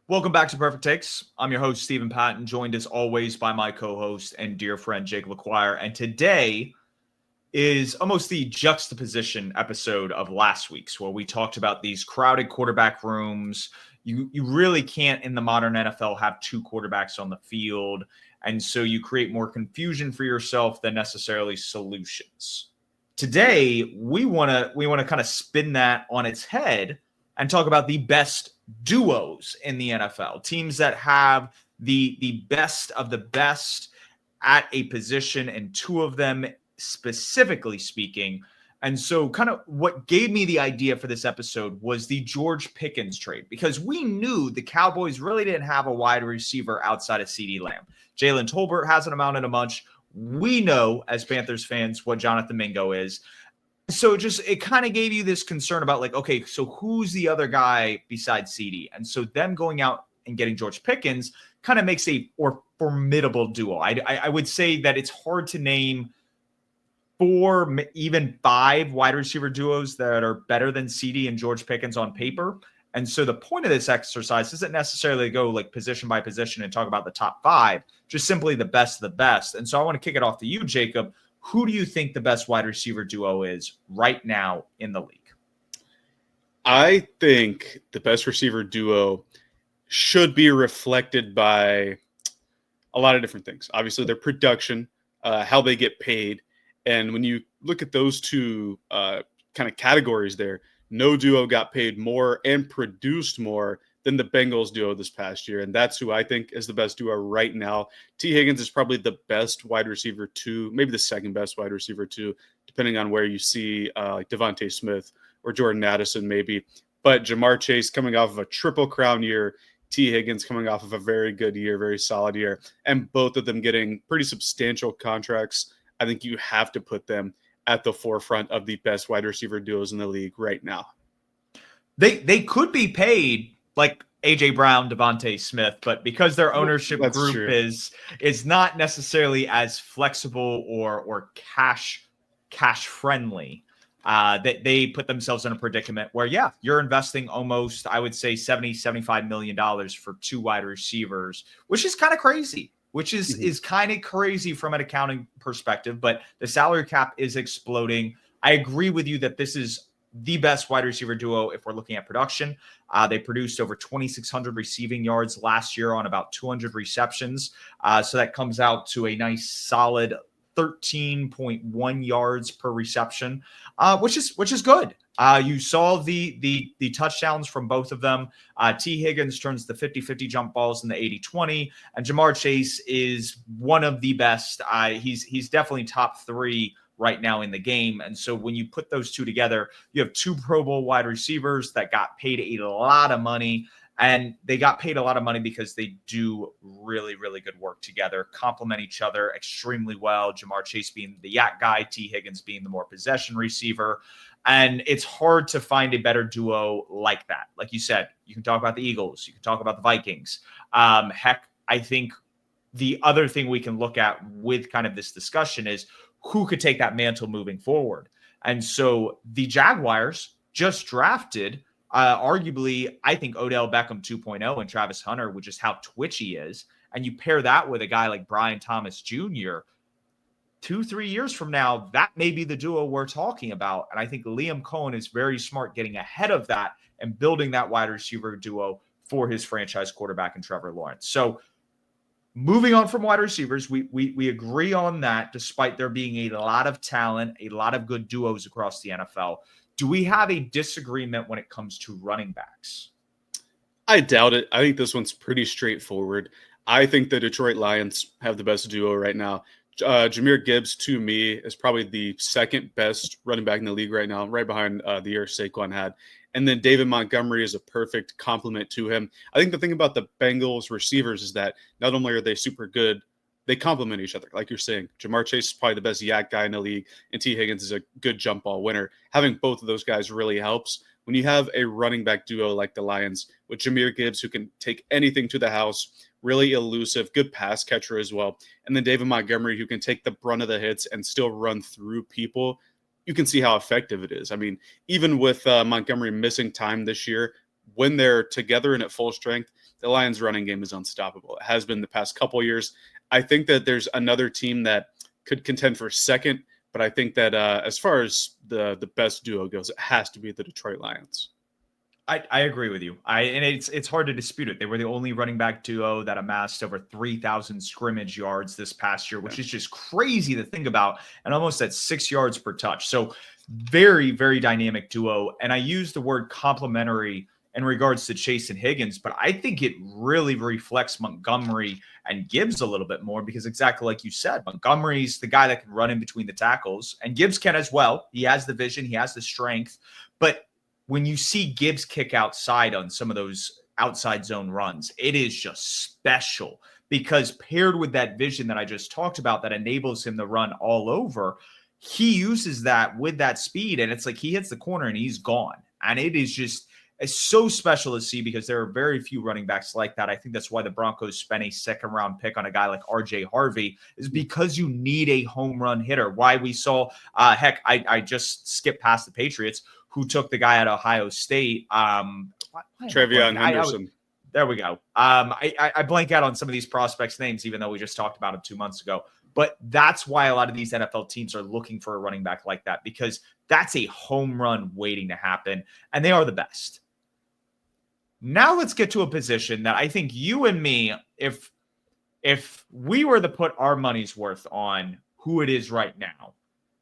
Welcome back to Purrfect Takes. I'm your host, Stephen Patton, joined as always by my co-host and dear friend, Jake LaQuire. And today is almost the juxtaposition episode of last week's, where we talked about these crowded quarterback rooms. You really can't, in the modern NFL, have two quarterbacks on the field. And so you create more confusion for yourself than necessarily solutions. Today, we want to kind of spin that on its head and talk about the best duos in the NFL, teams that have the best of the best at a position, and two of them specifically speaking. And so, kind of what gave me the idea for this episode was the George Pickens trade, because we knew the Cowboys really didn't have a wide receiver outside of CeeDee Lamb. Jalen Tolbert hasn't amounted to much. We know, as Panthers fans, what Jonathan Mingo is. So it kind of gave you this concern about, like, okay, so who's the other guy besides CD? And so them going out and getting George Pickens kind of makes a formidable duo. I would say that it's hard to name 4, even 5 wide receiver duos that are better than CD and George Pickens on paper. And so the point of this exercise isn't necessarily to go like position by position and talk about the top 5, just simply the best of the best. And so I want to kick it off to you, Jacob. Who do you think the best wide receiver duo is right now in the league? I think the best receiver duo should be reflected by a lot of different things. Obviously, their production, how they get paid. And when you look at those two kind of categories there, no duo got paid more and produced more than the Bengals duo this past year. And that's who I think is the best duo right now. T. Higgins is probably the best wide receiver 2, maybe the second best wide receiver 2, depending on where you see like Devontae Smith or Jordan Addison maybe. But Jamar Chase coming off of a triple crown year, T. Higgins coming off of a very good year, very solid year, and both of them getting pretty substantial contracts. I think you have to put them at the forefront of the best wide receiver duos in the league right now. They could be paid like A.J. Brown, Devontae Smith, but because their ownership group is not necessarily as flexible or cash friendly, that they put themselves in a predicament where, yeah, you're investing almost, I would say, $75 million for 2 wide receivers, which is kind of crazy. Which is kind of crazy from an accounting perspective, but the salary cap is exploding. I agree with you that this is the best wide receiver duo if we're looking at production. They produced over 2,600 receiving yards last year on about 200 receptions. So that comes out to a nice solid 13.1 yards per reception, which is good. You saw the touchdowns from both of them. T. Higgins turns the 50-50 jump balls in the 80-20, and Jamar Chase is one of the best. He's definitely top 3 right now in the game. And so when you put those two together, you have 2 Pro Bowl wide receivers that got paid a lot of money. And they got paid a lot of money because they do really, really good work together, complement each other extremely well. Jamar Chase being the yak guy, T. Higgins being the more possession receiver. And it's hard to find a better duo like that. Like you said, you can talk about the Eagles. You can talk about the Vikings. Heck, I think the other thing we can look at with kind of this discussion is who could take that mantle moving forward. And so the Jaguars just drafted arguably, I think Odell Beckham 2.0 and Travis Hunter, with just how twitchy he is. And you pair that with a guy like Brian Thomas Jr., 2-3 years from now, that may be the duo we're talking about. And I think Liam Cohen is very smart getting ahead of that and building that wide receiver duo for his franchise quarterback in Trevor Lawrence. So moving on from wide receivers, we agree on that, despite there being a lot of talent, a lot of good duos across the NFL. Do we have a disagreement when it comes to running backs? I doubt it. I think this one's pretty straightforward. I think the Detroit Lions have the best duo right now. Jahmyr Gibbs, to me, is probably the second best running back in the league right now, right behind the year Saquon had. And then David Montgomery is a perfect complement to him. I think the thing about the Bengals receivers is that not only are they super good, they complement each other. Like you're saying, Jamar Chase is probably the best yak guy in the league, and T. Higgins is a good jump ball winner. Having both of those guys really helps. When you have a running back duo like the Lions with Jahmyr Gibbs, who can take anything to the house, really elusive, good pass catcher as well, and then David Montgomery, who can take the brunt of the hits and still run through people, you can see how effective it is. I mean, even with Montgomery missing time this year, when they're together and at full strength, the Lions running game is unstoppable. It has been the past couple years. I think that there's another team that could contend for second, but I think that as far as the best duo goes, it has to be the Detroit Lions. I agree with you. And it's hard to dispute it. They were the only running back duo that amassed over 3,000 scrimmage yards this past year, which is just crazy to think about, and almost at 6 yards per touch. So very, very dynamic duo. And I use the word complementary in regards to Chase and Higgins, but I think it really reflects Montgomery and Gibbs a little bit more because exactly like you said, Montgomery's the guy that can run in between the tackles, and Gibbs can as well. He has the vision, he has the strength, but when you see Gibbs kick outside on some of those outside zone runs, it is just special because paired with that vision that I just talked about that enables him to run all over, he uses that with that speed, and it's like he hits the corner and he's gone. And it is just it's so special to see because there are very few running backs like that. I think that's why the Broncos spent a second-round pick on a guy like R.J. Harvey is because you need a home run hitter. Why we saw, I just skipped past the Patriots, who took the guy at Ohio State. Trevion Henderson. There we go. I blank out on some of these prospects' names, even though we just talked about them 2 months ago. But that's why a lot of these NFL teams are looking for a running back like that, because that's a home run waiting to happen, and they are the best. Now let's get to a position that I think you and me, if we were to put our money's worth on who it is right now,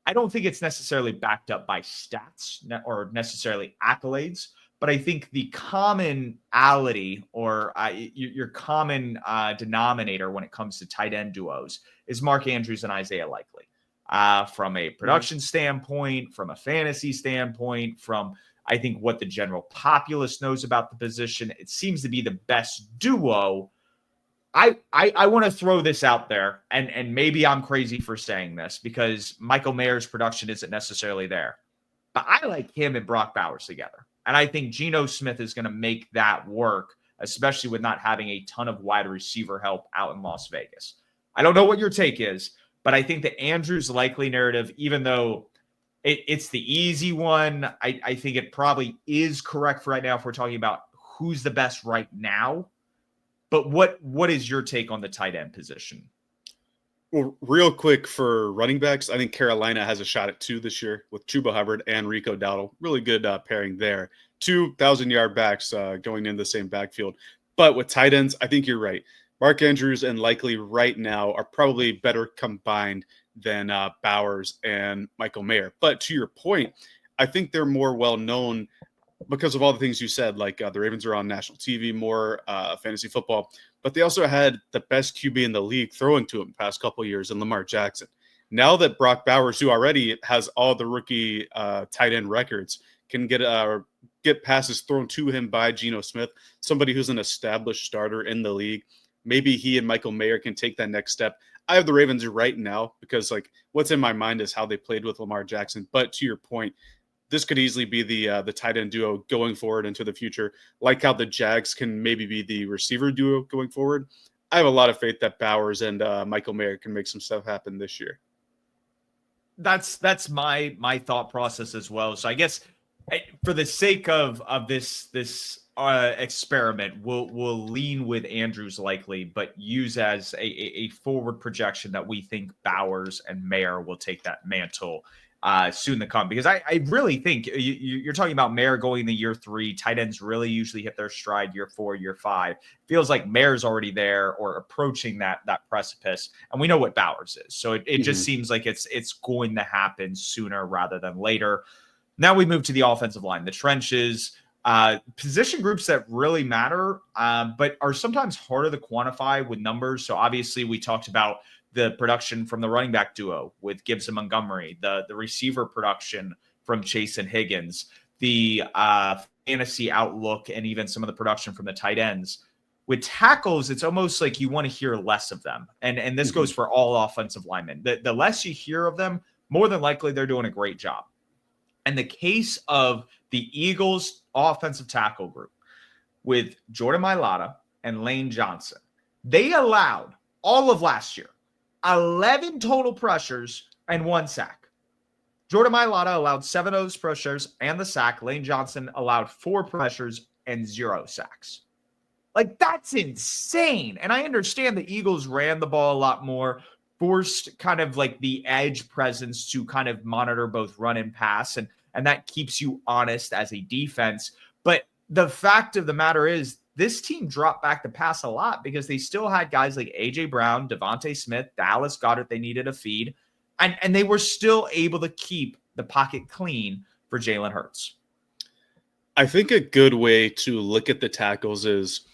I don't think it's necessarily backed up by stats or necessarily accolades, but I think the commonality or your common denominator when it comes to tight end duos is Mark Andrews and Isaiah Likely. From a production standpoint, from a fantasy standpoint, from I think what the general populace knows about the position, it seems to be the best duo. I want to throw this out there, and maybe I'm crazy for saying this because Michael Mayer's production isn't necessarily there, but I like him and Brock Bowers together. And I think Geno Smith is going to make that work, especially with not having a ton of wide receiver help out in Las Vegas. I don't know what your take is, but I think the Andrews Likely narrative, even though it's the easy one, I think it probably is correct for right now if we're talking about who's the best right now. But what is your take on the tight end position? Well, real quick for running backs, I think Carolina has a shot at 2 this year with Chuba Hubbard and Rico Dowdle. Really good pairing there. 2,000-yard backs going in the same backfield. But with tight ends, I think you're right. Mark Andrews and Likely right now are probably better combined than Bowers and Michael Mayer. But to your point, I think they're more well-known because of all the things you said, like the Ravens are on national TV more, fantasy football, but they also had the best QB in the league throwing to him the past couple of years in Lamar Jackson. Now that Brock Bowers, who already has all the rookie tight end records, can get passes thrown to him by Geno Smith, somebody who's an established starter in the league, maybe he and Michael Mayer can take that next step. I have the Ravens right now because like what's in my mind is how they played with Lamar Jackson. But to your point, this could easily be the tight end duo going forward into the future, like how the Jags can maybe be the receiver duo going forward. I have a lot of faith that Bowers and Michael Mayer can make some stuff happen this year. That's my thought process as well. So I guess for the sake of this experiment, we'll lean with Andrews Likely, but use as a forward projection that we think Bowers and Mayer will take that mantle soon to come, because I really think you're talking about Mayer going into year 3. Tight ends really usually hit their stride year 4, year 5. Feels like Mayer's already there or approaching that precipice, and we know what Bowers is. So it just seems like it's going to happen sooner rather than later. Now we move to the offensive line, the trenches, position groups that really matter, but are sometimes harder to quantify with numbers. So obviously we talked about the production from the running back duo with Gibbs and Montgomery, the receiver production from Chase and Higgins, the fantasy outlook, and even some of the production from the tight ends. With tackles, it's almost like you want to hear less of them. And this goes for all offensive linemen. The less you hear of them, more than likely they're doing a great job. In the case of the Eagles offensive tackle group with Jordan Mailata and Lane Johnson, they allowed all of last year 11 total pressures and 1 sack. Jordan Mailata allowed 7 of those pressures and the sack. Lane Johnson allowed 4 pressures and 0 sacks. Like, that's insane. And I understand the Eagles ran the ball a lot more, forced kind of like the edge presence to kind of monitor both run and pass. And that keeps you honest as a defense. But the fact of the matter is, this team dropped back to pass a lot because they still had guys like A.J. Brown, Devontae Smith, Dallas Goedert they needed a feed. And they were still able to keep the pocket clean for Jalen Hurts. I think a good way to look at the tackles is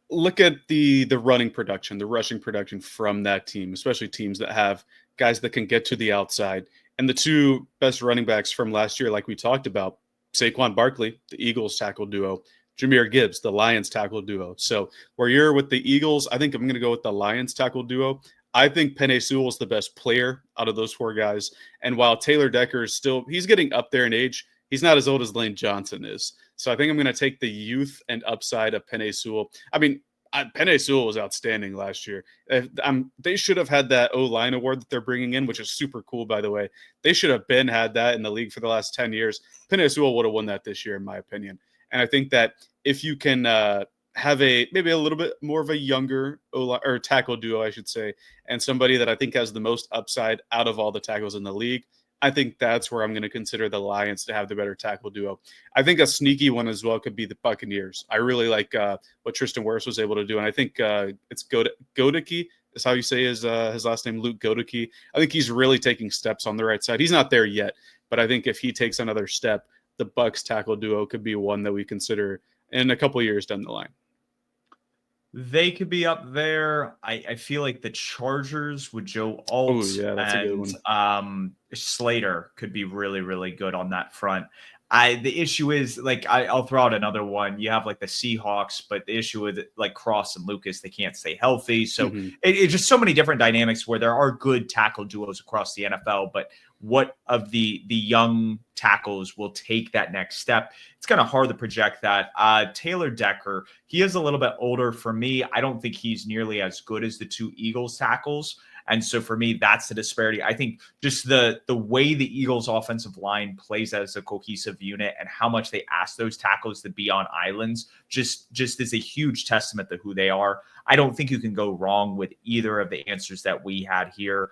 look at the running production, the rushing production from that team, especially teams that have guys that can get to the outside. And the two best running backs from last year, like we talked about, Saquon Barkley, the Eagles tackle duo, Jahmyr Gibbs, the Lions tackle duo. So where you're with the Eagles, I think I'm going to go with the Lions tackle duo. I think Penei Sewell is the best player out of those four guys. And while Taylor Decker is still, he's getting up there in age, he's not as old as Lane Johnson is. So I think I'm going to take the youth and upside of Penei Sewell. I mean, Penei Sewell was outstanding last year. They should have had that O-line award that they're bringing in, which is super cool, by the way. They should have had that in the league for the last 10 years. Penei Sewell would have won that this year, in my opinion. And I think that if you can have maybe a little bit more of a younger O-line or tackle duo, I should say, and somebody that I think has the most upside out of all the tackles in the league, I think that's where I'm going to consider the Lions to have the better tackle duo. I think a sneaky one as well could be the Buccaneers. I really like what Tristan Wirfs was able to do, and I think it's Goedeke is how you say his last name, Luke Goedeke. I think he's really taking steps on the right side. He's not there yet, but I think if he takes another step, the Bucs tackle duo could be one that we consider in a couple of years down the line. They could be up there. I feel like the Chargers with Joe Alt that's a good one. Slater could be really, really good on that front. The issue is, like, I'll throw out another one. You have like the Seahawks, but the issue with like Cross and Lucas, they can't stay healthy. So it's just so many different dynamics where there are good tackle duos across the NFL, but what of the young tackles will take that next step? It's kind of hard to project that. Taylor Decker, he is a little bit older for me. I don't think he's nearly as good as the two Eagles tackles. And so for me, that's the disparity. I think just the way the Eagles offensive line plays as a cohesive unit and how much they ask those tackles to be on islands just is a huge testament to who they are. I don't think you can go wrong with either of the answers that we had here.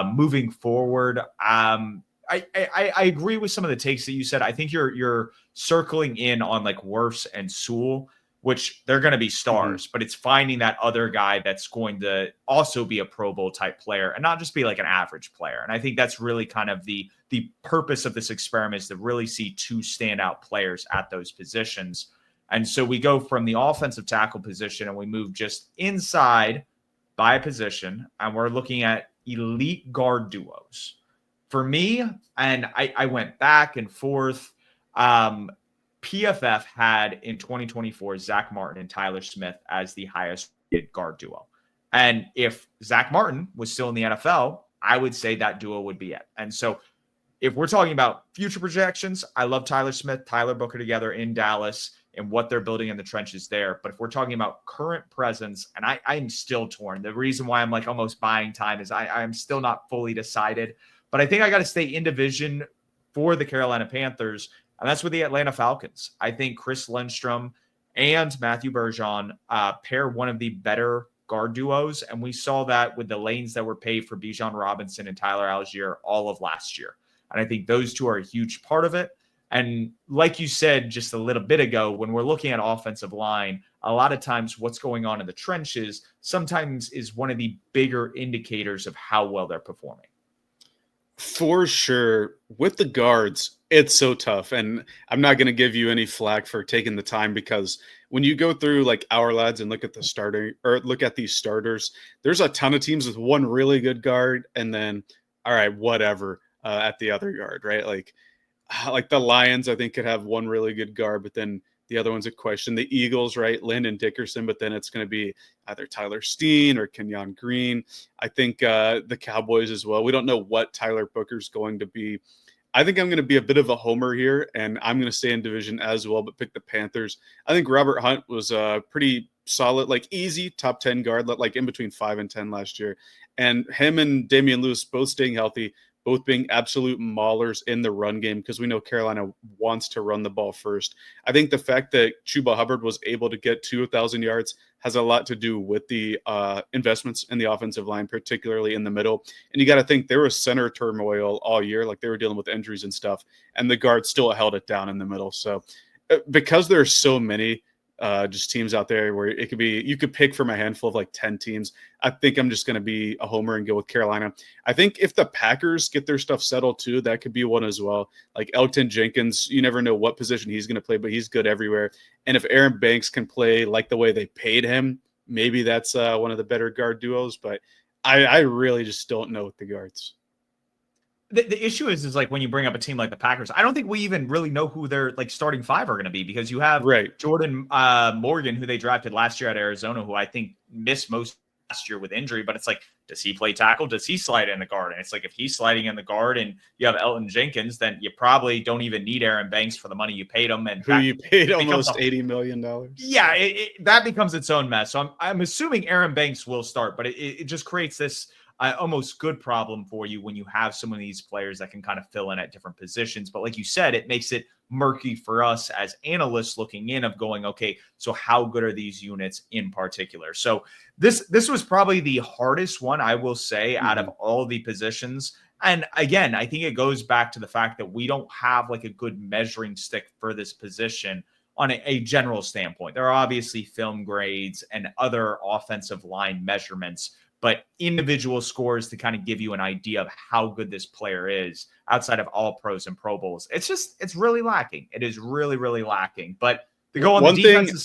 Moving forward, I agree with some of the takes that you said. I think you're circling in on like Wirfs and Sewell, which they're going to be stars, but it's finding that other guy that's going to also be a Pro Bowl type player and not just be like an average player. And I think that's really kind of the purpose of this experiment, is to really see two standout players at those positions. And so we go from the offensive tackle position and we move just inside by position, and we're looking at elite guard duos. For me, and I went back and forth, PFF had in 2024 Zach Martin and Tyler Smith as the highest rated guard duo. And if Zach Martin was still in the NFL, I would say that duo would be it. And so if we're talking about future projections, I love Tyler Smith, Tyler Booker together in Dallas and what they're building in the trenches there. But if we're talking about current presence, and I'm still torn. The reason why I'm like almost buying time is I'm still not fully decided. But I think I got to stay in division for the Carolina Panthers, and that's with the Atlanta Falcons. I think Chris Lindstrom and Matthew Bergeron pair one of the better guard duos, and we saw that with the lanes that were paid for Bijan Robinson and Tyler Algier all of last year. And I think those two are a huge part of it. And like you said just a little bit ago, when we're looking at offensive line, a lot of times what's going on in the trenches sometimes is one of the bigger indicators of how well they're performing. For sure. With the guards, it's so tough. And I'm not going to give you any flack for taking the time, because when you go through like our lads and look at the starter or look at these starters, there's a ton of teams with one really good guard and then, all right, whatever at the other guard, right? Like the Lions, I think, could have one really good guard, but then the other one's a question. The Eagles, right? Landon Dickerson, but then it's going to be either Tyler Steen or Kenyon Green. I think the Cowboys as well. We don't know what Tyler Booker's going to be. I think I'm going to be a bit of a homer here, and I'm going to stay in division as well, but pick the Panthers. I think Robert Hunt was a pretty solid, like easy top 10 guard, like in between 5 and 10 last year. And him and Damian Lewis both staying healthy, both being absolute maulers in the run game, because we know Carolina wants to run the ball first. I think the fact that Chuba Hubbard was able to get to 1,000 yards has a lot to do with the investments in the offensive line, particularly in the middle. And you got to think there was center turmoil all year, like they were dealing with injuries and stuff, and the guards still held it down in the middle. So because there are so many just teams out there where it could be, you could pick from a handful of like 10 teams. I think I'm just going to be a homer and go with Carolina. I think if the Packers get their stuff settled too, that could be one as well. Like Elton Jenkins, you never know what position he's going to play, but he's good everywhere. And if Aaron Banks can play like the way they paid him, maybe that's one of the better guard duos. But I really just don't know with the guards. The issue is like when you bring up a team like the Packers, I don't think we even really know who their like starting five are going to be, because you have Jordan Morgan, who they drafted last year at Arizona, who I think missed most last year with injury. But it's like, does he play tackle? Does he slide in the guard? And it's like, if he's sliding in the guard and you have Elton Jenkins, then you probably don't even need Aaron Banks for the money you paid him. And who you paid almost $80 million. Yeah, that becomes its own mess. So I'm assuming Aaron Banks will start, but it just creates this almost good problem for you when you have some of these players that can kind of fill in at different positions. But like you said, it makes it murky for us as analysts looking in of going, okay, so how good are these units in particular? So this was probably the hardest one, I will say, out of all the positions. And again, I think it goes back to the fact that we don't have like a good measuring stick for this position on a general standpoint. There are obviously film grades and other offensive line measurements, but individual scores to kind of give you an idea of how good this player is outside of all pros and Pro Bowls. It's really lacking. It is really, really lacking. But to go on the defense,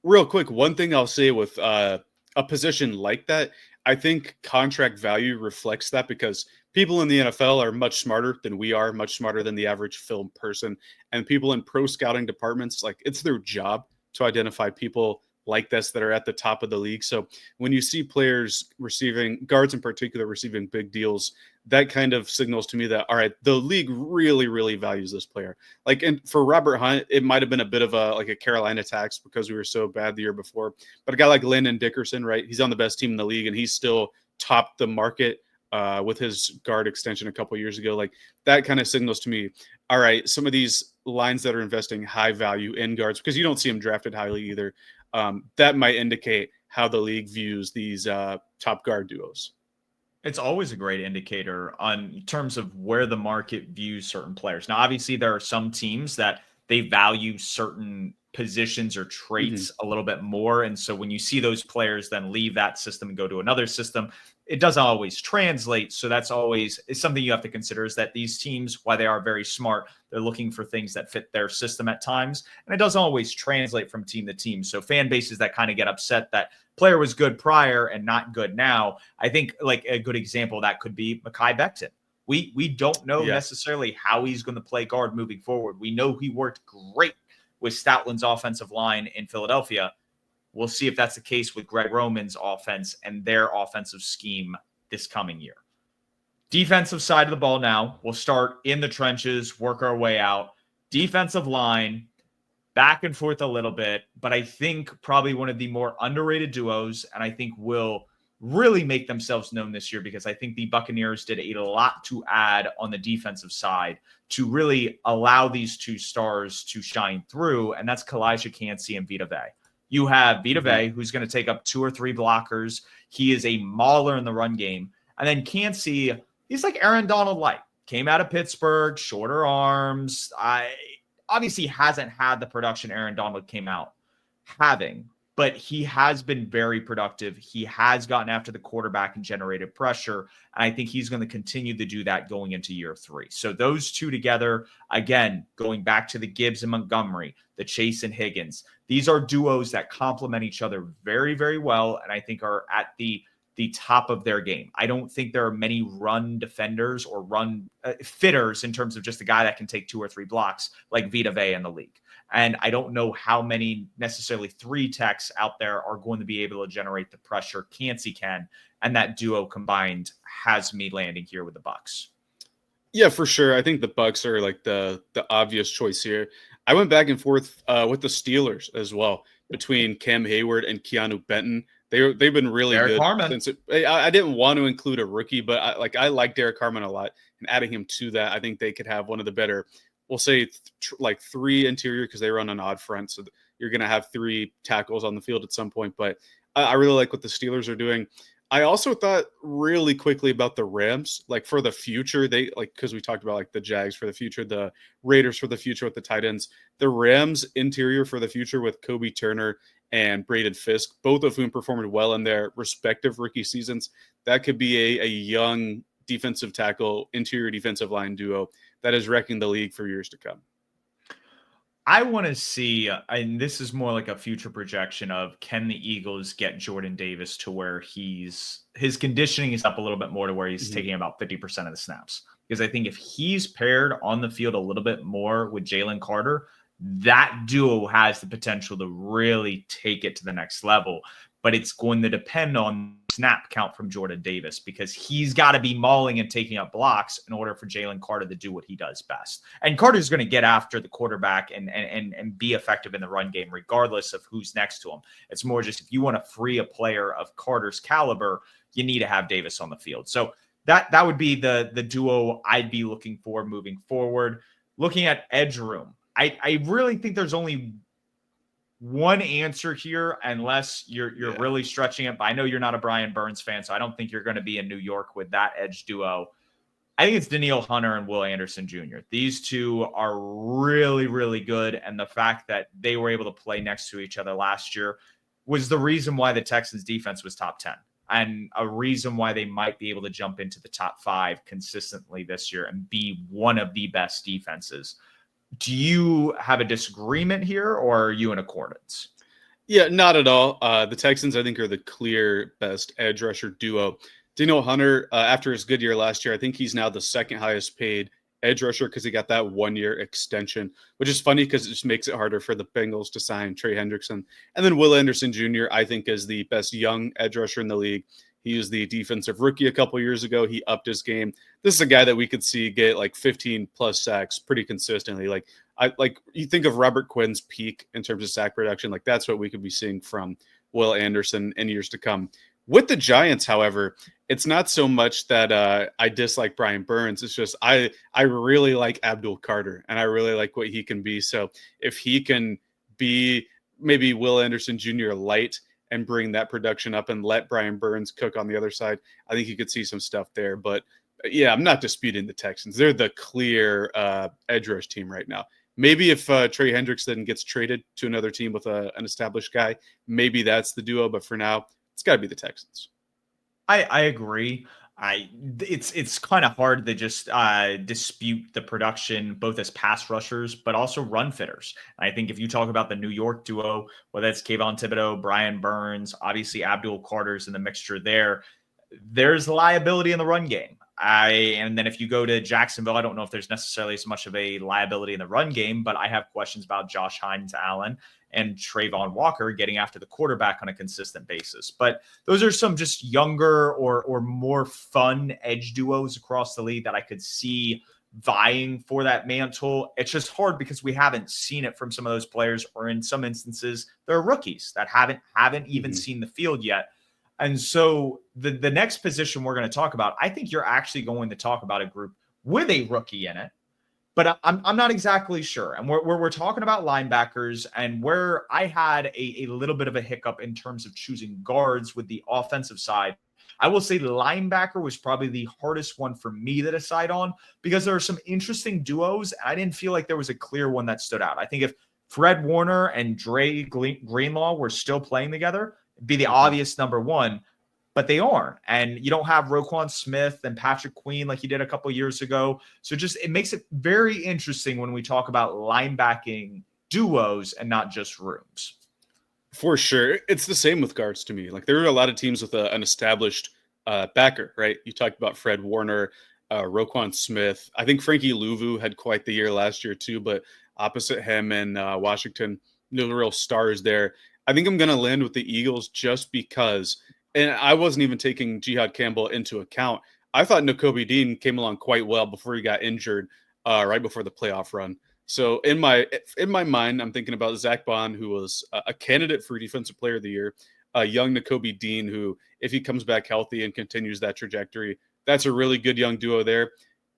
real quick, one thing I'll say with a position like that, I think contract value reflects that, because people in the NFL are much smarter than we are, much smarter than the average film person. And people in pro scouting departments, like, it's their job to identify people like this that are at the top of the league. So when you see players receiving, guards in particular, receiving big deals, that kind of signals to me that, all right, the league really, really values this player. Like, and for Robert Hunt, it might have been a bit of a Carolina tax because we were so bad the year before. But a guy like Landon Dickerson, right? He's on the best team in the league, and he's still topped the market with his guard extension a couple years ago. Like, that kind of signals to me, all right, some of these lines that are investing high value in guards, because you don't see them drafted highly either, that might indicate how the league views these top guard duos. It's always a great indicator in terms of where the market views certain players. Now, obviously, there are some teams that they value certain positions or traits a little bit more. And so when you see those players then leave that system and go to another system, it doesn't always translate. So that's always something you have to consider, is that these teams, while they are very smart, they're looking for things that fit their system at times. And it doesn't always translate from team to team. So fan bases that kind of get upset that player was good prior and not good now. I think like a good example of that could be Mekhi Becton. We don't know necessarily how he's going to play guard moving forward. We know he worked great with Stoutland's offensive line in Philadelphia. We'll see if that's the case with Greg Roman's offense and their offensive scheme this coming year. Defensive side of the ball now. We'll start in the trenches, work our way out. Defensive line, back and forth a little bit, but I think probably one of the more underrated duos, and I think will really make themselves known this year, because I think the Buccaneers did a lot to add on the defensive side to really allow these two stars to shine through, and that's Kalijah Kancey and Vita Vea. You have Vita Vea, who's going to take up 2 or 3 blockers. He is a mauler in the run game. And then Kancey, he's like Aaron Donald light. Came out of Pittsburgh, shorter arms. Obviously hasn't had the production Aaron Donald came out having, but he has been very productive. He has gotten after the quarterback and generated pressure. And I think he's going to continue to do that going into year 3. So those two together, again, going back to the Gibbs and Montgomery, the Chase and Higgins, these are duos that complement each other very, very well. And I think are at the top of their game. I don't think there are many run defenders or run fitters in terms of just a guy that can take 2 or 3 blocks like Vita Vea in the league. And I don't know how many necessarily 3 techs out there are going to be able to generate the pressure Kancey can. And that duo combined has me landing here with the Bucs. Yeah, for sure. I think the Bucs are like the obvious choice here. I went back and forth with the Steelers as well, between Cam Hayward and Keanu Benton. They've been really Derek good Harmon. since I didn't want to include a rookie, but I like Derek Harmon a lot, and adding him to that, I think they could have one of the better. We'll say like 3 interior because they run an odd front, so you're going to have 3 tackles on the field at some point. But I really like what the Steelers are doing. I also thought really quickly about the Rams, like for the future, because we talked about like the Jags for the future, the Raiders for the future with the tight ends, the Rams interior for the future with Kobe Turner and Braden Fisk, both of whom performed well in their respective rookie seasons. That could be a young defensive tackle, interior defensive line duo that is wrecking the league for years to come. I want to see, and this is more like a future projection of, can the Eagles get Jordan Davis to where his conditioning is up a little bit more to where he's taking about 50% of the snaps? Because I think if he's paired on the field a little bit more with Jalen Carter, that duo has the potential to really take it to the next level. But it's going to depend on snap count from Jordan Davis, because he's got to be mauling and taking up blocks in order for Jalen Carter to do what he does best. And Carter's going to get after the quarterback and be effective in the run game, regardless of who's next to him. It's more just, if you want to free a player of Carter's caliber, you need to have Davis on the field. So that would be the duo I'd be looking for moving forward. Looking at edge room, I really think there's only one answer here, unless you're really stretching it. But I know you're not a Brian Burns fan, so I don't think you're going to be in New York with that edge duo. I think it's Danielle Hunter and Will Anderson Jr. These two are really, really good. And the fact that they were able to play next to each other last year was the reason why the Texans defense was top 10, and a reason why they might be able to jump into the top 5 consistently this year and be one of the best defenses. Do you have a disagreement here, or are you in accordance? Yeah, not at all. The Texans, I think, are the clear best edge rusher duo. Daniel Hunter, after his good year last year, I think he's now the second highest paid edge rusher because he got that 1-year extension, which is funny because it just makes it harder for the Bengals to sign Trey Hendrickson. And then Will Anderson Jr., I think, is the best young edge rusher in the league. He was the defensive rookie a couple years ago. He upped his game. This is a guy that we could see get like 15 plus sacks pretty consistently. Like you think of Robert Quinn's peak in terms of sack production. Like that's what we could be seeing from Will Anderson in years to come. With the Giants, however, it's not so much that I dislike Brian Burns. It's just I really like Abdul Carter, and I really like what he can be. So if he can be maybe Will Anderson Jr. light and bring that production up and let Brian Burns cook on the other side, I think you could see some stuff there. But yeah, I'm not disputing the Texans. They're the clear edge rush team right now. Maybe if Trey Hendrickson gets traded to another team with an established guy, maybe that's the duo. But for now, it's got to be the Texans. I agree. It's kind of hard to just dispute the production, both as pass rushers, but also run fitters. And I think if you talk about the New York duo, whether it's Kayvon Thibodeau, Brian Burns, obviously Abdul Carter's in the mixture there, there's liability in the run game. And then if you go to Jacksonville, I don't know if there's necessarily as much of a liability in the run game, but I have questions about Josh Hines Allen and Trayvon Walker getting after the quarterback on a consistent basis. But those are some just younger or more fun edge duos across the league that I could see vying for that mantle. It's just hard because we haven't seen it from some of those players, or in some instances, they're rookies that haven't even seen the field yet. And so the next position we're going to talk about, I think you're actually going to talk about a group with a rookie in it, but I'm not exactly sure. And we're talking about linebackers, and where I had a little bit of a hiccup in terms of choosing guards with the offensive side, I will say linebacker was probably the hardest one for me to decide on, because there are some interesting duos. I didn't feel like there was a clear one that stood out. I think if Fred Warner and Dre Greenlaw were still playing together, it'd be the obvious number one. But they aren't. And you don't have Roquan Smith and Patrick Queen like you did a couple years ago. So just it makes it very interesting when we talk about linebacking duos and not just rooms. For sure. It's the same with guards to me. Like there are a lot of teams with an established backer, right? You talked about Fred Warner, Roquan Smith. I think Frankie Louvu had quite the year last year too, but opposite him and Washington, no real stars there. I think I'm going to land with the Eagles just because – and I wasn't even taking Jihad Campbell into account. I thought Nakobe Dean came along quite well before he got injured right before the playoff run. So in my mind, I'm thinking about Zach Bond, who was a candidate for Defensive Player of the Year. young Nakobe Dean, who, if he comes back healthy and continues that trajectory, that's a really good young duo there.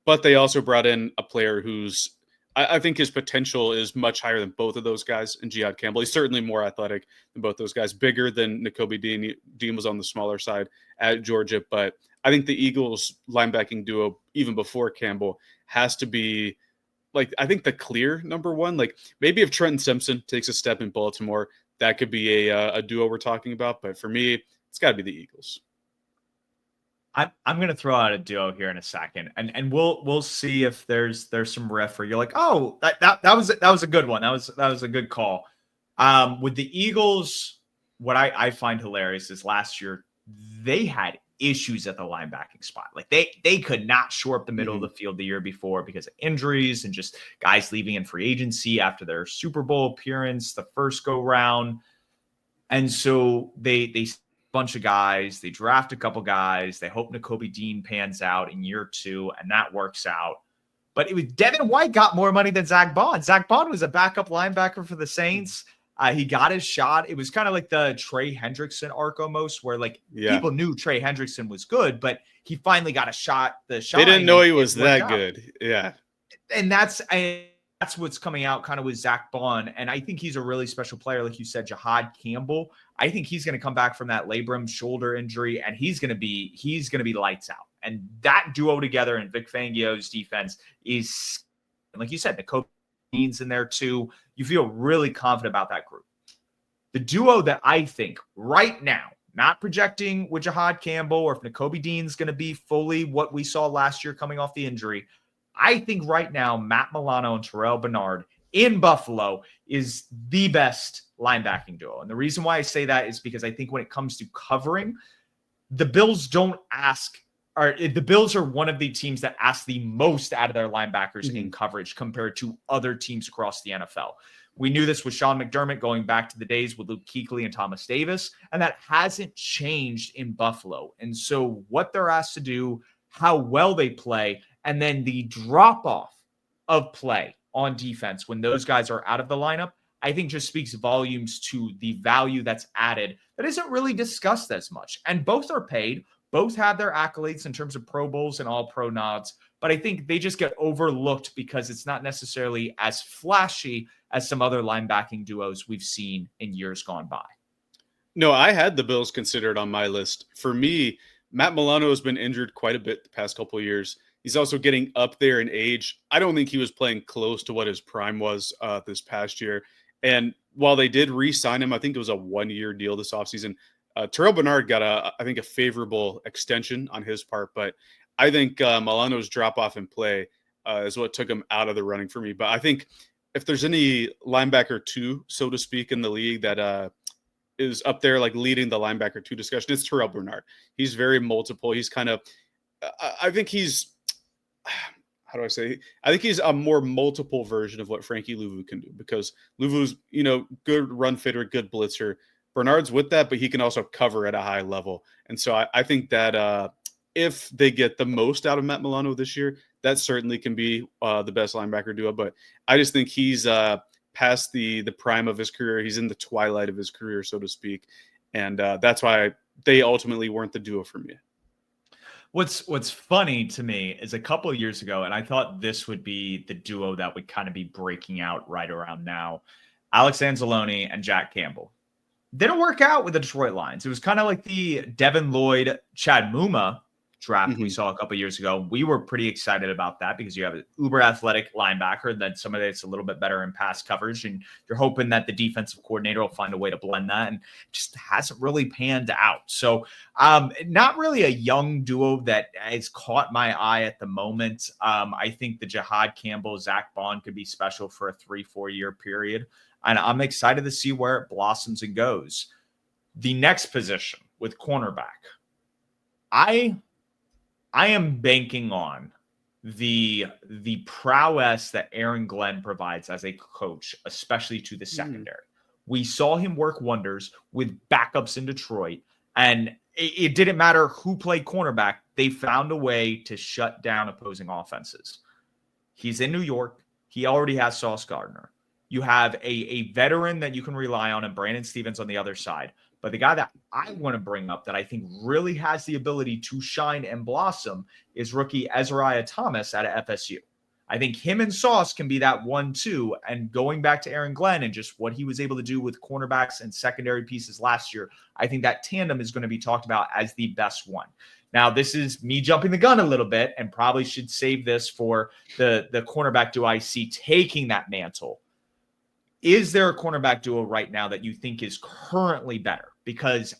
But they also brought in a player who's, I think his potential is much higher than both of those guys. And Jihad Campbell, he's certainly more athletic than both those guys, bigger than Nakobe Dean. Dean was on the smaller side at Georgia, but I think the Eagles linebacking duo, even before Campbell, has to be like, I think the clear number one. Like maybe if Trenton Simpson takes a step in Baltimore, that could be a duo we're talking about. But for me, it's got to be the Eagles. I'm going to throw out a duo here in a second, and we'll see if there's some riff where you're like, oh, that was a good one. That was a good call. With the Eagles, what I find hilarious is last year they had issues at the linebacking spot. Like they could not shore up the middle of the field the year before because of injuries and just guys leaving in free agency after their Super Bowl appearance the first go round. And so they bunch of guys, they draft a couple guys, they hope Nakobe Dean pans out in year 2, and that works out. But it was Devin White got more money than Zach Bond. Zach Bond was a backup linebacker for the Saints. He got his shot. It was kind of like the Trey Hendrickson arc almost, where people knew Trey Hendrickson was good, but he finally got a shot. They didn't know he was that good. Yeah. And that's what's coming out kind of with Zach Bond. And I think he's a really special player. Like you said, Jihad Campbell, I think he's going to come back from that labrum shoulder injury and he's going to be lights out. And that duo together in Vic Fangio's defense is, like you said, Nakobe Dean's in there too. You feel really confident about that group. The duo that I think right now, not projecting with Jihad Campbell or if Nakobe Dean's going to be fully what we saw last year coming off the injury, I think right now Matt Milano and Terrell Bernard in Buffalo is the best linebacking duo. And the reason why I say that is because I think when it comes to covering, the Bills don't ask, or the Bills are one of the teams that ask the most out of their linebackers in coverage compared to other teams across the NFL. We knew this with Sean McDermott going back to the days with Luke Kuechly and Thomas Davis, and that hasn't changed in Buffalo. And so what they're asked to do, how well they play, and then the drop-off of play on defense when those guys are out of the lineup, I think just speaks volumes to the value that's added that isn't really discussed as much. And both are paid. Both have their accolades in terms of Pro Bowls and All-Pro nods, but I think they just get overlooked because it's not necessarily as flashy as some other linebacking duos we've seen in years gone by. No, I had the Bills considered on my list. For me, Matt Milano has been injured quite a bit the past couple of years. He's also getting up there in age. I don't think he was playing close to what his prime was this past year. And while they did re-sign him, I think it was a 1-year deal this offseason. Terrell Bernard got a favorable extension on his part, but I think Milano's drop-off in play is what took him out of the running for me. But I think if there's any linebacker 2, so to speak, in the league that is up there like leading the linebacker 2 discussion, it's Terrell Bernard. He's very multiple. He's kind of, I think he's, how do I say? I think he's a more multiple version of what Frankie Louvu can do, because Louvu's, good run fitter, good blitzer. Bernard's with that, but he can also cover at a high level. And so I think that if they get the most out of Matt Milano this year, that certainly can be the best linebacker duo. But I just think he's past the prime of his career. He's in the twilight of his career, so to speak. And that's why they ultimately weren't the duo for me. What's funny to me is a couple of years ago, and I thought this would be the duo that would kind of be breaking out right around now, Alex Anzalone and Jack Campbell. Didn't work out with the Detroit Lions. It was kind of like the Devin Lloyd, Chad Muma draft we saw a couple of years ago. We were pretty excited about that because you have an uber athletic linebacker, then somebody that's a little bit better in pass coverage, and you're hoping that the defensive coordinator will find a way to blend that, and it just hasn't really panned out. So not really a young duo that has caught my eye at the moment. I think the Jihad Campbell, Zach Bond could be special for a 3-4 year period, and I'm excited to see where it blossoms and goes. The next position with cornerback, I am banking on the prowess that Aaron Glenn provides as a coach, especially to the secondary. We saw him work wonders with backups in Detroit, and it didn't matter who played cornerback. They found a way to shut down opposing offenses. He's in New York. He already has Sauce Gardner. You have a veteran that you can rely on, and Brandon Stevens on the other side. But the guy that I want to bring up that I think really has the ability to shine and blossom is rookie Ezra Thomas out of FSU. I think him and Sauce can be that 1-2. And going back to Aaron Glenn and just what he was able to do with cornerbacks and secondary pieces last year, I think that tandem is going to be talked about as the best one. Now, this is me jumping the gun a little bit and probably should save this for the cornerback duo I see taking that mantle. Is there a cornerback duo right now that you think is currently better? Because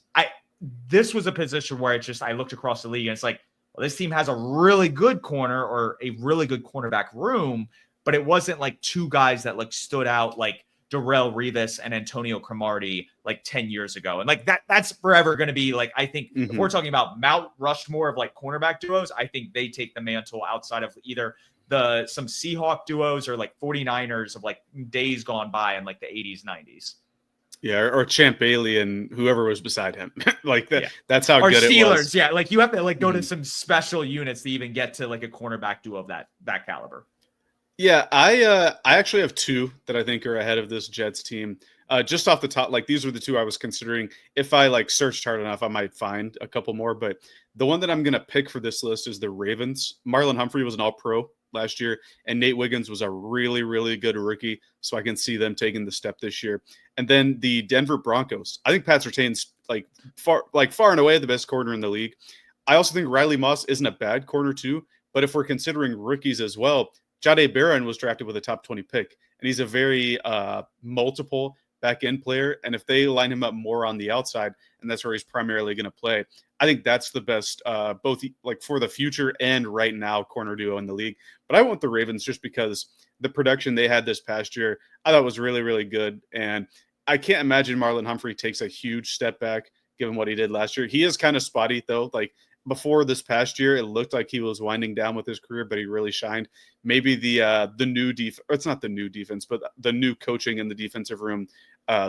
this was a position where it's just I looked across the league and it's like, well, this team has a really good corner or a really good cornerback room, but it wasn't like two guys that like stood out like Darrelle Revis and Antonio Cromartie like 10 years ago. And like that's forever going to be like, I think if we're talking about Mount Rushmore of like cornerback duos, I think they take the mantle outside of either some Seahawk duos or like 49ers of like days gone by in like the 80s, 90s. Yeah, or Champ Bailey and whoever was beside him. Like that. Yeah. That's how or good Steelers, it was. Yeah, like you have to like go to some special units to even get to like a cornerback duo of that caliber. Yeah, I actually have two that I think are ahead of this Jets team. Just off the top, like these were the two I was considering. If I like searched hard enough, I might find a couple more. But the one that I'm gonna pick for this list is the Ravens. Marlon Humphrey was an All-Pro last year, and Nate Wiggins was a really, really good rookie. So I can see them taking the step this year. And then the Denver Broncos. I think Pat Surtain's far and away the best corner in the league. I also think Riley Moss isn't a bad corner too. But if we're considering rookies as well, Jahdae Barron was drafted with a top 20 pick, and he's a very multiple back-end player. And if they line him up more on the outside, and that's where he's primarily going to play, I think that's the best, both like for the future and right now, corner duo in the league. But I want the Ravens just because the production they had this past year, I thought was really, really good. And I can't imagine Marlon Humphrey takes a huge step back given what he did last year. He is kind of spotty, though. Like, before this past year, it looked like he was winding down with his career, but he really shined. Maybe the new it's not the new defense, but the new coaching in the defensive room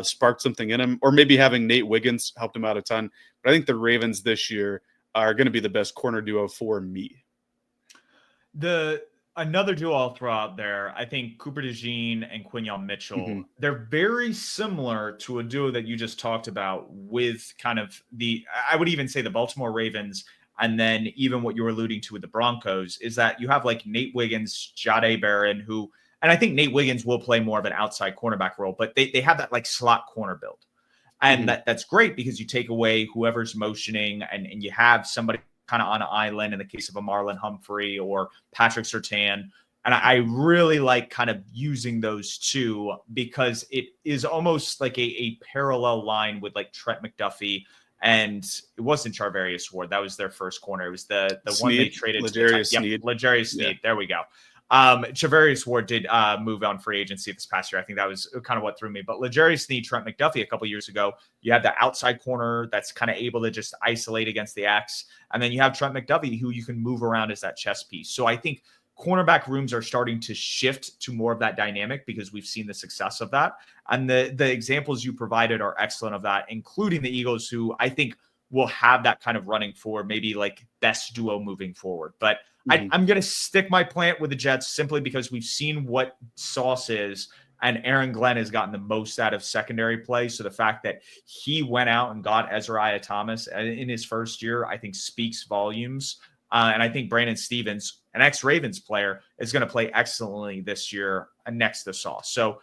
sparked something in him, or maybe having Nate Wiggins helped him out a ton. But I think the Ravens this year are going to be the best corner duo for me. Another duo I'll throw out there, I think Cooper DeJean and Quinyon Mitchell, they're very similar to a duo that you just talked about with kind of I would even say the Baltimore Ravens, and then even what you were alluding to with the Broncos, is that you have like Nate Wiggins, Jahdae Barron, and I think Nate Wiggins will play more of an outside cornerback role, but they have that like slot corner build. And that's great because you take away whoever's motioning and you have somebody kind of on an island in the case of a Marlon Humphrey or Patrick Surtain. And I really like kind of using those two because it is almost like a parallel line with like Trent McDuffie. And it wasn't Charvarius Ward. That was their first corner. It was the one they traded. L'Jarius Sneed. L'Jarius Sneed. Yeah. There we go. Charvarius Ward did move on free agency this past year. I think that was kind of what threw me. But L'Jarius Sneed, Trent McDuffie a couple years ago, you have the outside corner that's kind of able to just isolate against the X. And then you have Trent McDuffie, who you can move around as that chess piece. So I think cornerback rooms are starting to shift to more of that dynamic because we've seen the success of that. And the examples you provided are excellent of that, including the Eagles, who I think will have that kind of running for maybe like best duo moving forward. But I'm going to stick my plant with the Jets simply because we've seen what Sauce is, and Aaron Glenn has gotten the most out of secondary play. So the fact that he went out and got Ezra Thomas in his first year, I think speaks volumes. And I think Brandon Stevens, an ex-Ravens player, is going to play excellently this year next to Sauce. So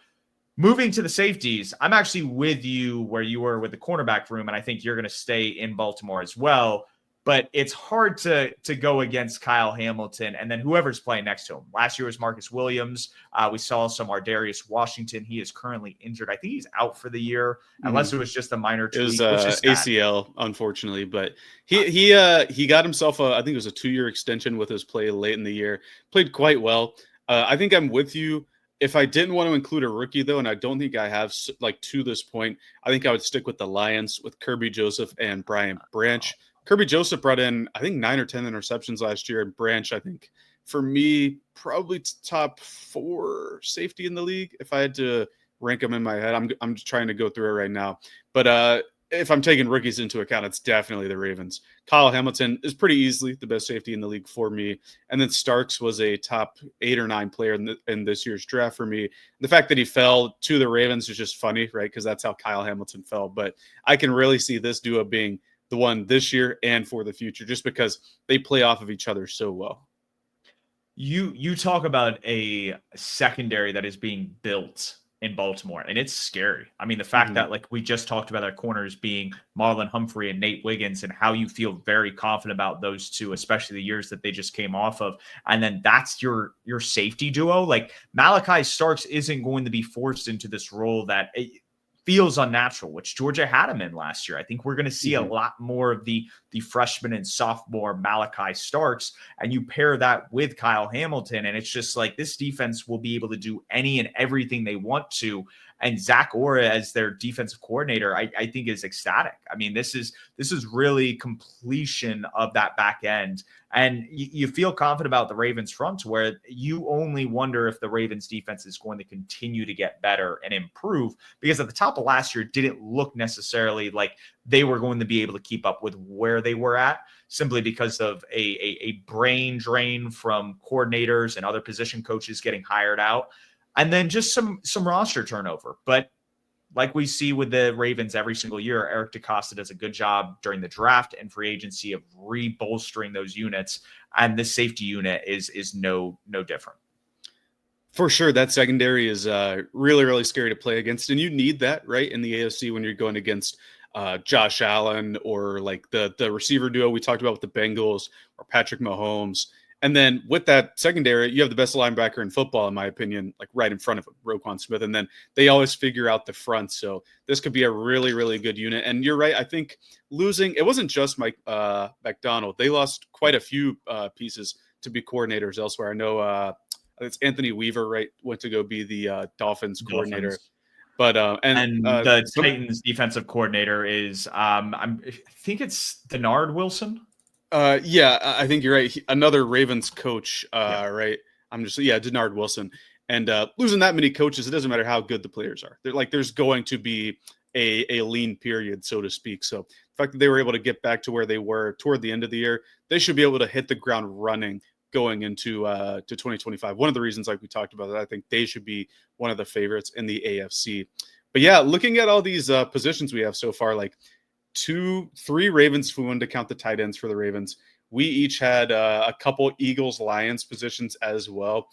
moving to the safeties, I'm actually with you where you were with the cornerback room, and I think you're going to stay in Baltimore as well. But it's hard to go against Kyle Hamilton and then whoever's playing next to him. Last year was Marcus Williams. We saw some Ardarius Washington. He is currently injured. I think he's out for the year, unless it was just a minor tweak. It was ACL, unfortunately. But he got himself I think it was a 2-year extension with his play late in the year. Played quite well. I think I'm with you. If I didn't want to include a rookie, though, and I don't think I have, like, to this point, I think I would stick with the Lions with Kirby Joseph and Brian Branch. Kirby Joseph brought in, I think, 9 or 10 interceptions last year. And Branch, I think, for me, probably top 4 safety in the league. If I had to rank them in my head, I'm just trying to go through it right now. But if I'm taking rookies into account, it's definitely the Ravens. Kyle Hamilton is pretty easily the best safety in the league for me. And then Starks was a top 8 or 9 player in this year's draft for me. The fact that he fell to the Ravens is just funny, right? Because that's how Kyle Hamilton fell. But I can really see this duo being the one this year and for the future, just because they play off of each other so well. You talk about a secondary that is being built in Baltimore, and it's scary. I mean, the fact that, like, we just talked about our corners being Marlon Humphrey and Nate Wiggins, and how you feel very confident about those two, especially the years that they just came off of. And then that's your safety duo. Like, Malachi Starks isn't going to be forced into this role that feels unnatural, which Georgia had him in last year. I think we're going to see a lot more of the freshman and sophomore Malachi Starks, and you pair that with Kyle Hamilton, and it's just like, this defense will be able to do any and everything they want to. And Zach Orr as their defensive coordinator, I think is ecstatic. I mean, this is really completion of that back end. And you feel confident about the Ravens front, where you only wonder if the Ravens defense is going to continue to get better and improve, because at the top of last year, it didn't look necessarily like they were going to be able to keep up with where they were at, simply because of a brain drain from coordinators and other position coaches getting hired out. And then just some roster turnover. But like we see with the Ravens every single year, Eric DeCosta does a good job during the draft and free agency of rebolstering those units. And this safety unit is no different. For sure, that secondary is really, really scary to play against. And you need that, right, in the AFC when you're going against Josh Allen, or like the receiver duo we talked about with the Bengals, or Patrick Mahomes. And then with that secondary, you have the best linebacker in football, in my opinion, like right in front of him, Roquan Smith. And then they always figure out the front. So this could be a really, really good unit. And you're right. I think losing, it wasn't just Mike McDonald. They lost quite a few pieces to be coordinators elsewhere. I know it's Anthony Weaver, right, went to go be the Dolphins coordinator. But and the Titans defensive coordinator is I think it's Denard Wilson. Yeah, I think you're right. Another Ravens coach, right? Denard Wilson. And losing that many coaches, it doesn't matter how good the players are. There's going to be a lean period, so to speak. So the fact that they were able to get back to where they were toward the end of the year, they should be able to hit the ground running going into to 2025. One of the reasons, like we talked about, that I think they should be one of the favorites in the AFC. But yeah, looking at all these positions we have so far, like 3 Ravens, if we wanted to count the tight ends for the Ravens. We each had a couple Eagles, Lions positions as well.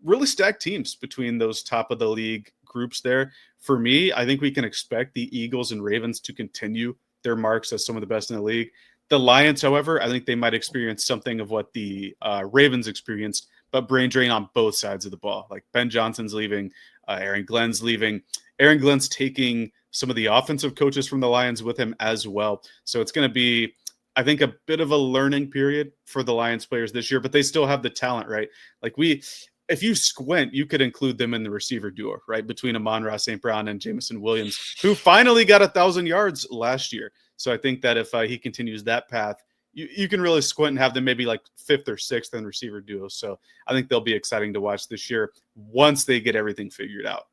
Really stacked teams between those top of the league groups there. For me, I think we can expect the Eagles and Ravens to continue their marks as some of the best in the league. The Lions, however, I think they might experience something of what the Ravens experienced, but brain drain on both sides of the ball. Like, Ben Johnson's leaving, Aaron Glenn's leaving. Aaron Glenn's taking some of the offensive coaches from the Lions with him as well. So it's going to be, I think, a bit of a learning period for the Lions players this year, but they still have the talent, right? Like, if you squint, you could include them in the receiver duo, right? Between Amon-Ra St. Brown and Jameson Williams, who finally got 1,000 yards last year. So I think that if he continues that path, you can really squint and have them maybe like 5th or 6th in receiver duo. So I think they'll be exciting to watch this year once they get everything figured out.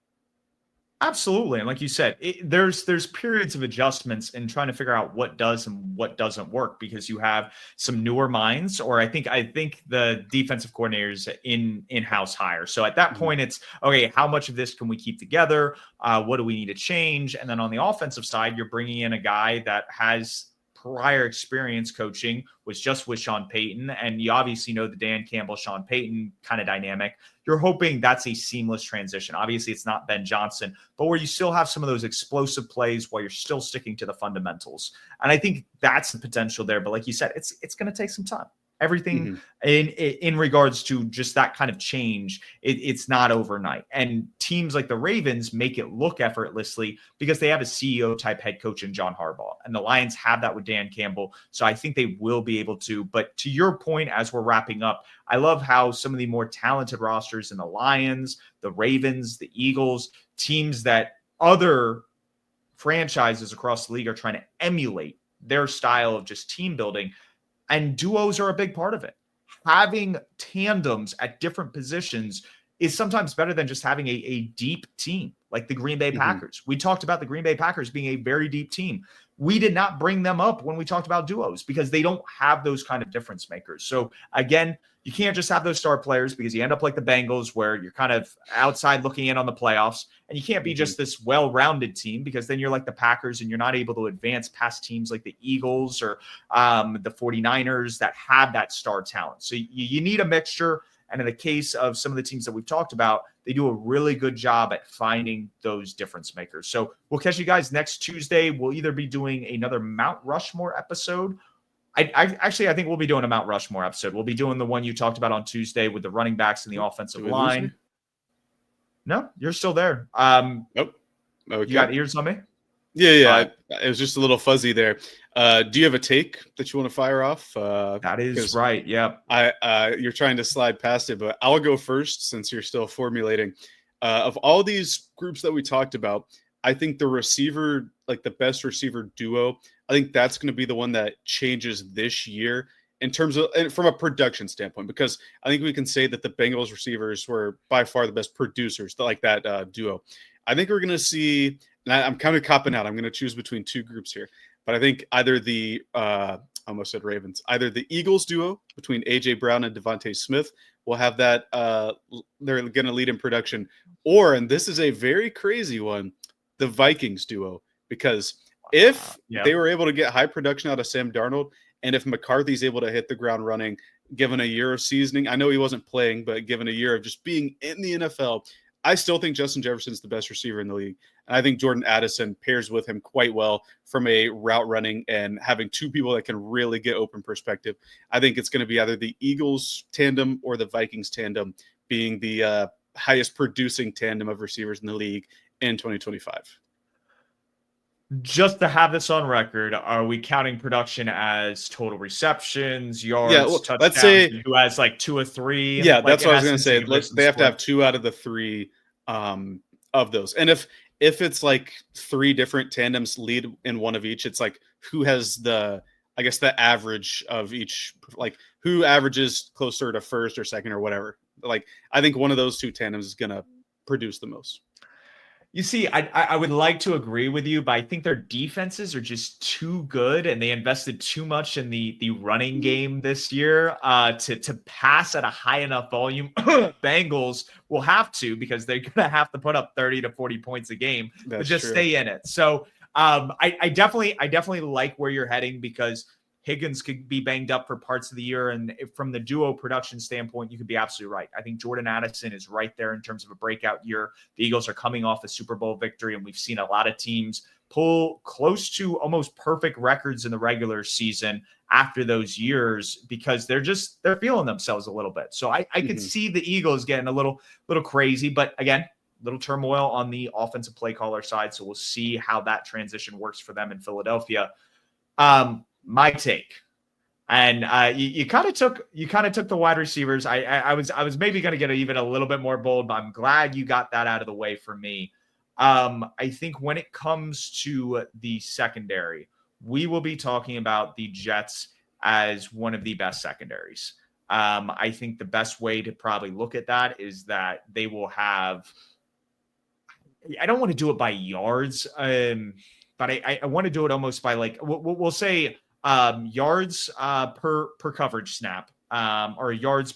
Absolutely. And like you said, there's periods of adjustments and trying to figure out what does and what doesn't work, because you have some newer minds, or I think the defensive coordinators in-house hire. So at that point, it's, okay, how much of this can we keep together? What do we need to change? And then on the offensive side, you're bringing in a guy that has prior experience coaching, was just with Sean Payton, and you obviously know the Dan Campbell, Sean Payton kind of dynamic. You're hoping that's a seamless transition. Obviously, it's not Ben Johnson, but where you still have some of those explosive plays while you're still sticking to the fundamentals. And I think that's the potential there. But like you said, it's going to take some time. Everything in regards to just that kind of change, it's not overnight. And teams like the Ravens make it look effortlessly because they have a CEO type head coach in John Harbaugh, and the Lions have that with Dan Campbell. So I think they will be able to. But to your point, as we're wrapping up, I love how some of the more talented rosters in the Lions, the Ravens, the Eagles, teams that other franchises across the league are trying to emulate their style of just team building. And duos are a big part of it. Having tandems at different positions is sometimes better than just having a deep team. like the Green Bay Packers. We talked about the Green Bay Packers being a very deep team. We did not bring them up when we talked about duos because they don't have those kind of difference makers. So again, you can't just have those star players because you end up like the Bengals where you're kind of outside looking in on the playoffs, and you can't be just this well-rounded team because then you're like the Packers and you're not able to advance past teams like the Eagles or the 49ers that have that star talent. So you need a mixture. And in the case of some of the teams that we've talked about, they do a really good job at finding those difference makers. So we'll catch you guys next Tuesday. We'll either be doing another Mount Rushmore episode. I think we'll be doing a Mount Rushmore episode. We'll be doing the one you talked about on Tuesday with the running backs and the offensive line. No, you're still there. Nope. Okay. You got ears on me? Yeah. It was just a little fuzzy there. Do you have a take that you want to fire off? That is right. Yeah. You're trying to slide past it, but I'll go first since you're still formulating. Of all these groups that we talked about, I think the receiver, like the best receiver duo, I think that's going to be the one that changes this year in terms of and from a production standpoint, because I think we can say that the Bengals receivers were by far the best producers, like that duo. I think we're going to see, and I'm kind of copping out. I'm going to choose between two groups here, but I think either the I almost said Ravens, either the Eagles duo between AJ Brown and Devontae Smith will have that. They're going to lead in production, or, and this is a very crazy one, the Vikings duo, because if they were able to get high production out of Sam Darnold, and if McCarthy's able to hit the ground running, given a year of seasoning, I know he wasn't playing, but given a year of just being in the NFL, I still think Justin Jefferson's the best receiver in the league. And I think Jordan Addison pairs with him quite well from a route running and having two people that can really get open perspective. I think it's going to be either the Eagles tandem or the Vikings tandem being the highest producing tandem of receivers in the league in 2025. Just to have this on record, are we counting production as total receptions, yards, touchdowns? Let's say who has like 2 or 3? Yeah, that's what I was going to say. They have to have 2 out of the 3 of those. And if it's like 3 different tandems lead in one of each, it's like who has the average of each, like who averages closer to first or second or whatever. Like I think one of those 2 tandems is going to produce the most. You see, I would like to agree with you, but I think their defenses are just too good, and they invested too much in the running game this year to pass at a high enough volume. Bengals will have to, because they're going to have to put up 30 to 40 points a game to just stay in it. So I definitely like where you're heading, because Higgins could be banged up for parts of the year. And from the duo production standpoint, you could be absolutely right. I think Jordan Addison is right there in terms of a breakout year. The Eagles are coming off a Super Bowl victory, and we've seen a lot of teams pull close to almost perfect records in the regular season after those years, because they're feeling themselves a little bit. So I could see the Eagles getting a little crazy, but again, little turmoil on the offensive play caller side. So we'll see how that transition works for them in Philadelphia. My take, and you kind of took the wide receivers. I was maybe going to get even a little bit more bold, but I'm glad you got that out of the way for me. I think when it comes to the secondary, we will be talking about the Jets as one of the best secondaries. I think the best way to probably look at that is that they will have, I don't want to do it by yards, but I want to do it almost by, like, we'll say yards per coverage snap, or yards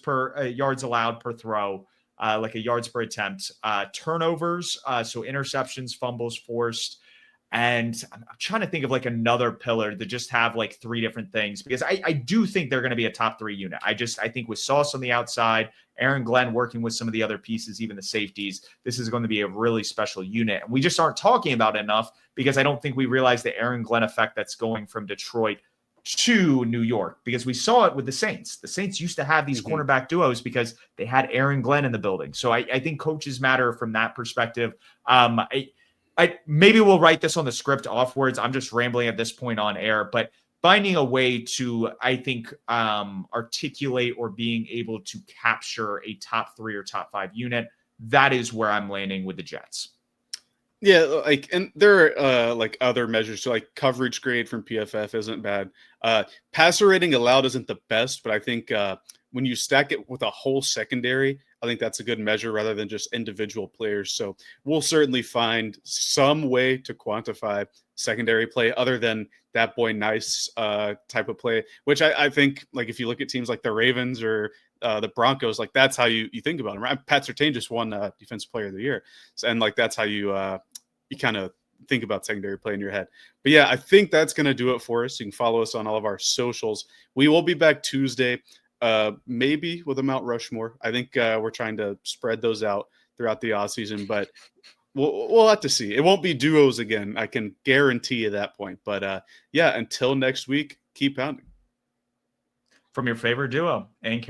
allowed per throw, like a yards per attempt, turnovers, so interceptions, fumbles forced. And I'm trying to think of like another pillar to just have like 3 different things, because I do think they're going to be a top 3 unit. I think with Sauce on the outside, Aaron Glenn working with some of the other pieces, even the safeties, this is going to be a really special unit. And we just aren't talking about it enough, because I don't think we realize the Aaron Glenn effect that's going from Detroit to New York, because we saw it with the Saints. The Saints used to have these cornerback duos because they had Aaron Glenn in the building. So I think coaches matter from that perspective. I maybe we'll write this on the script afterwards. I'm just rambling at this point on air, but finding a way to, I think, articulate or being able to capture a top 3 or top 5 unit, that is where I'm landing with the Jets. Yeah, like, and there are like other measures. So like coverage grade from PFF isn't bad. Passer rating allowed isn't the best, but I think when you stack it with a whole secondary, I think that's a good measure rather than just individual players. So we'll certainly find some way to quantify secondary play other than that boy nice type of play, which I think, like, if you look at teams like the Ravens or the Broncos, like, that's how you think about them, right? Pat Surtain just won Defensive Player of the Year. So, and like, that's how you kind of think about secondary play in your head. But yeah, I think that's going to do it for us. You can follow us on all of our socials. We will be back Tuesday, maybe with a Mount Rushmore. I think we're trying to spread those out throughout the offseason, but we'll have to see. It won't be duos again. I can guarantee you that point. But yeah, until next week, keep pounding. From your favorite duo, and